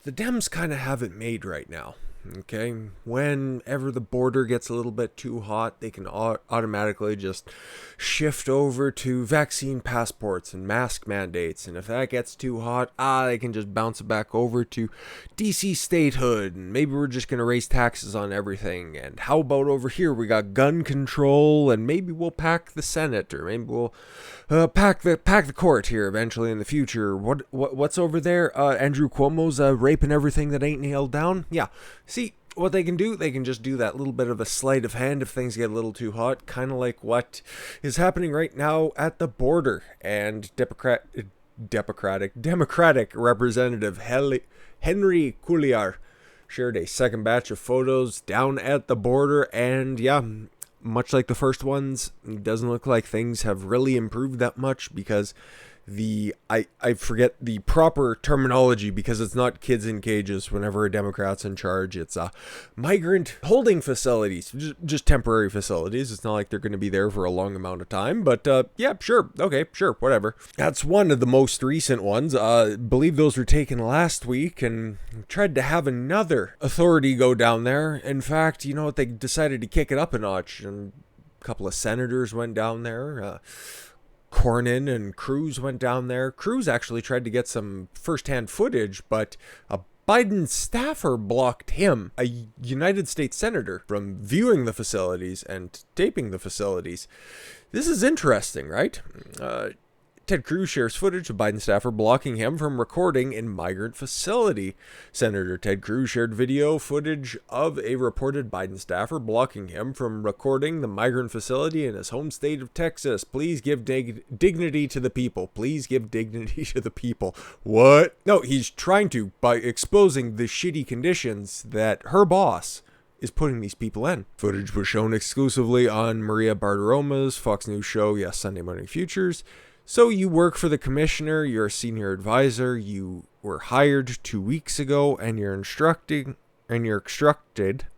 the Dems kind of have it made right now. Okay, whenever the border gets a little bit too hot, they can automatically just shift over to vaccine passports and mask mandates. And if that gets too hot, they can just bounce it back over to DC statehood. And maybe we're just going to raise taxes on everything. And how about over here, we got gun control, and maybe we'll pack the Senate, or maybe we'll pack the court here eventually in the future. What's over there? Andrew Cuomo's raping everything that ain't nailed down. Yeah. See, what they can do, they can just do that little bit of a sleight of hand if things get a little too hot, kind of like what is happening right now at the border. And Democratic Representative Henry Cuellar shared a second batch of photos down at the border, and yeah, much like the first ones, it doesn't look like things have really improved that much, because I forget the proper terminology, because it's not kids in cages whenever a Democrat's in charge. It's migrant holding facilities, just temporary facilities. It's not like they're going to be there for a long amount of time, but yeah, sure, okay, sure, whatever. That's one of the most recent ones. I believe those were taken last week, and tried to have another authority go down there. In fact, you know what, they decided to kick it up a notch, and a couple of senators went down there. Cornyn and Cruz went down there. Cruz actually tried to get some first-hand footage, but a Biden staffer blocked him, a United States senator, from viewing the facilities and taping the facilities. This is interesting, right? Ted Cruz shares footage of Biden staffer blocking him from recording in migrant facility. Senator Ted Cruz shared video footage of a reported Biden staffer blocking him from recording the migrant facility in his home state of Texas. Please give dignity to the people. Please give dignity to the people. What? No, he's trying to, by exposing the shitty conditions that her boss is putting these people in. Footage was shown exclusively on Maria Bartiromo's Fox News show, Yes, Sunday Morning Futures. So you work for the commissioner, you're a senior advisor, you were hired 2 weeks ago, and you're instructed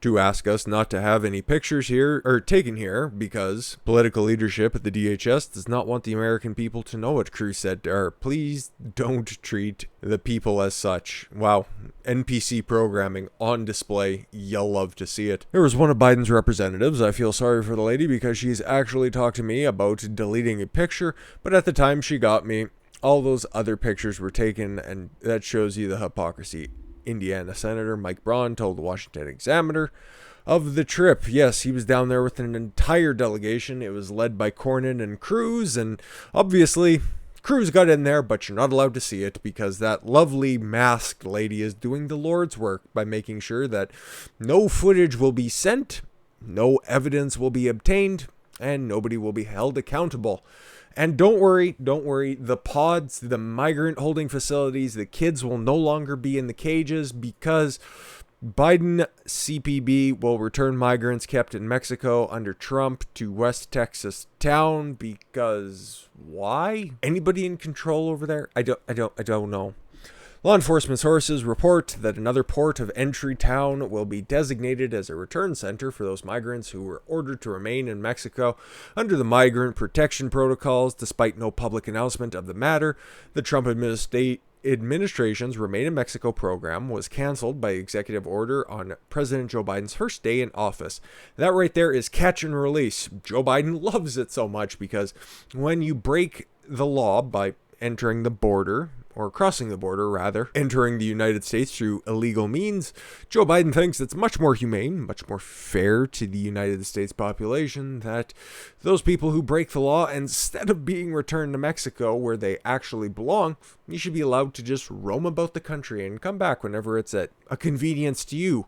to ask us not to have any pictures here, or taken here, because political leadership at the DHS does not want the American people to know what Cruz said to her. Please don't treat the people as such. Wow. NPC programming on display. You'll love to see it. There was one of Biden's representatives. I feel sorry for the lady, because she's actually talked to me about deleting a picture, but at the time she got me, all those other pictures were taken, and that shows you the hypocrisy. Indiana Senator Mike Braun told the Washington Examiner of the trip. Yes, he was down there with an entire delegation. It was led by Cornyn and Cruz, and obviously Cruz got in there, but you're not allowed to see it, because that lovely masked lady is doing the Lord's work by making sure that no footage will be sent, no evidence will be obtained, and nobody will be held accountable. And don't worry, the pods, the migrant holding facilities, the kids will no longer be in the cages, because Biden CPB will return migrants kept in Mexico under Trump to West Texas town. Because why? Anybody in control over there? I don't know. Law enforcement sources report that another port of entry town will be designated as a return center for those migrants who were ordered to remain in Mexico under the migrant protection protocols. Despite no public announcement of the matter, the Trump administration's Remain in Mexico program was canceled by executive order on President Joe Biden's first day in office. That right there is catch and release. Joe Biden loves it so much, because when you break the law by entering the border, or crossing the border rather, entering the United States through illegal means, Joe Biden thinks it's much more humane, much more fair to the United States population that those people who break the law, instead of being returned to Mexico where they actually belong, you should be allowed to just roam about the country and come back whenever it's at a convenience to you,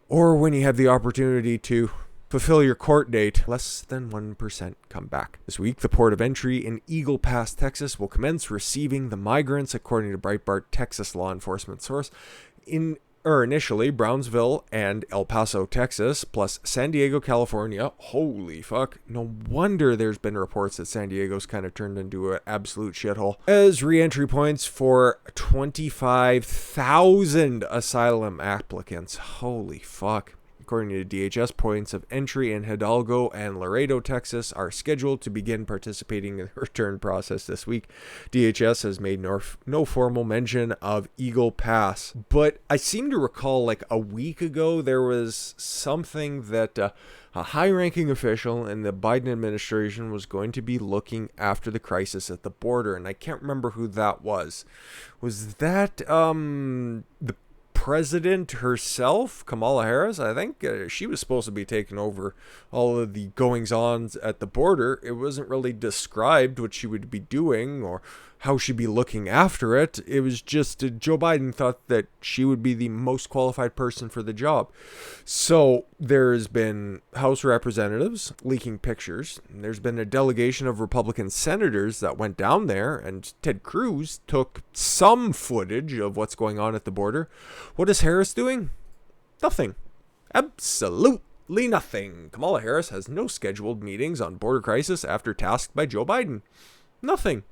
or when you have the opportunity to fulfill your court date. Less than 1% come back. This week, the port of entry in Eagle Pass, Texas will commence receiving the migrants, according to Breitbart Texas law enforcement source. Initially, Brownsville and El Paso, Texas, plus San Diego, California. Holy fuck. No wonder there's been reports that San Diego's kind of turned into an absolute shithole. As re-entry points for 25,000 asylum applicants. Holy fuck. According to DHS, points of entry in Hidalgo and Laredo, Texas are scheduled to begin participating in the return process this week. DHS has made no formal mention of Eagle Pass, but I seem to recall like a week ago there was something that a high-ranking official in the Biden administration was going to be looking after the crisis at the border, and I can't remember who that was. Was that the president herself, Kamala Harris? I think she was supposed to be taking over all of the goings-ons at the border. It wasn't really described what she would be doing or how she'd be looking after it. It was just Joe Biden thought that she would be the most qualified person for the job. So there's been House representatives leaking pictures. There's been a delegation of Republican senators that went down there, and Ted Cruz took some footage of what's going on at the border. What is Harris doing? Nothing. Absolutely nothing. Kamala Harris has no scheduled meetings on border crisis after tasked by Joe Biden. Nothing.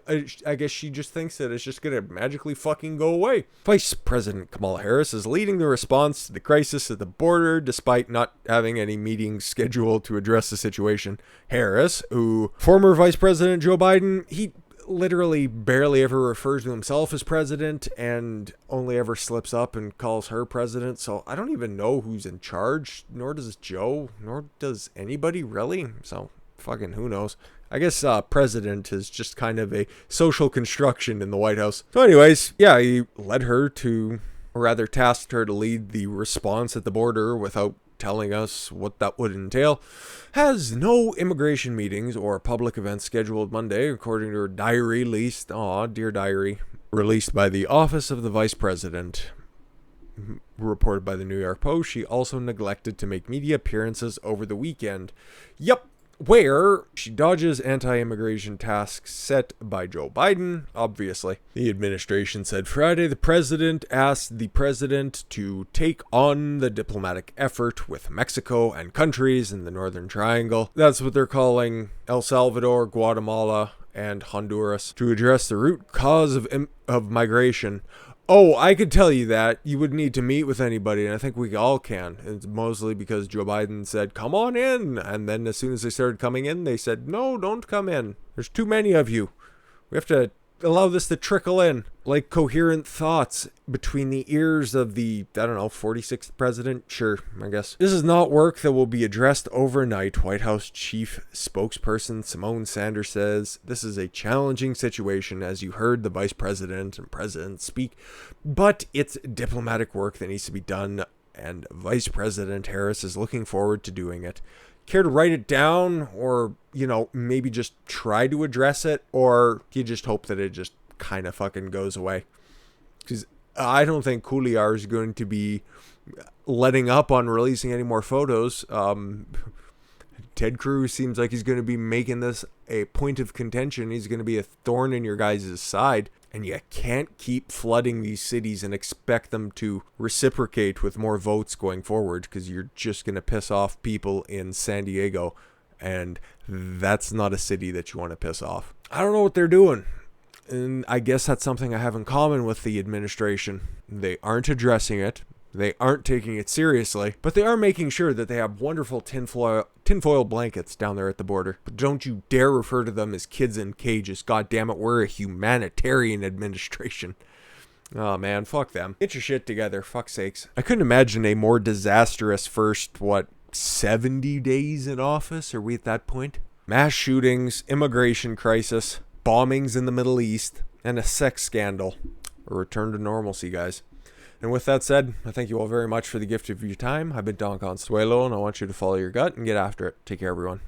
I guess she just thinks that it's just going to magically fucking go away. Vice President Kamala Harris is leading the response to the crisis at the border despite not having any meetings scheduled to address the situation. Harris, who former Vice President Joe Biden, he literally barely ever refers to himself as president and only ever slips up and calls her president. So I don't even know who's in charge, nor does Joe, nor does anybody really. So fucking who knows. I guess president is just kind of a social construction in the White House. So anyways, yeah, he led her to, or rather tasked her to lead the response at the border without telling us what that would entail. Has no immigration meetings or public events scheduled Monday, according to her diary released, dear diary, released by the Office of the Vice President. Reported by the New York Post. She also neglected to make media appearances over the weekend. Yep. Where she dodges anti-immigration tasks set by Joe Biden, obviously. The administration said Friday the president asked the president to take on the diplomatic effort with Mexico and countries in the Northern Triangle. That's what they're calling El Salvador, Guatemala, and Honduras, to address the root cause of migration. Oh, I could tell you that. You would need to meet with anybody, and I think we all can. It's mostly because Joe Biden said, come on in. And then as soon as they started coming in, they said, no, don't come in. There's too many of you. We have to allow this to trickle in. Like coherent thoughts between the ears of the, 46th president? Sure, I guess. This is not work that will be addressed overnight, White House chief spokesperson Simone Sanders says. This is a challenging situation, as you heard the vice president and president speak, but it's diplomatic work that needs to be done, and Vice President Harris is looking forward to doing it. Care to write it down, or, maybe just try to address it, or you just hope that it just kind of fucking goes away? Because I don't think Cuellar is going to be letting up on releasing any more photos. Ted Cruz seems like he's going to be making this a point of contention. He's going to be a thorn in your guys' side. And you can't keep flooding these cities and expect them to reciprocate with more votes going forward, because you're just going to piss off people in San Diego. And that's not a city that you want to piss off. I don't know what they're doing. And I guess that's something I have in common with the administration. They aren't addressing it. They aren't taking it seriously, but they are making sure that they have wonderful tinfoil blankets down there at the border. But don't you dare refer to them as kids in cages. God damn it, we're a humanitarian administration. Oh man, fuck them. Get your shit together, fuck's sakes. I couldn't imagine a more disastrous first, 70 days in office? Are we at that point? Mass shootings, immigration crisis, bombings in the Middle East, and a sex scandal. A return to normalcy, guys. And with that said, I thank you all very much for the gift of your time. I've been Don Consuelo, and I want you to follow your gut and get after it. Take care, everyone.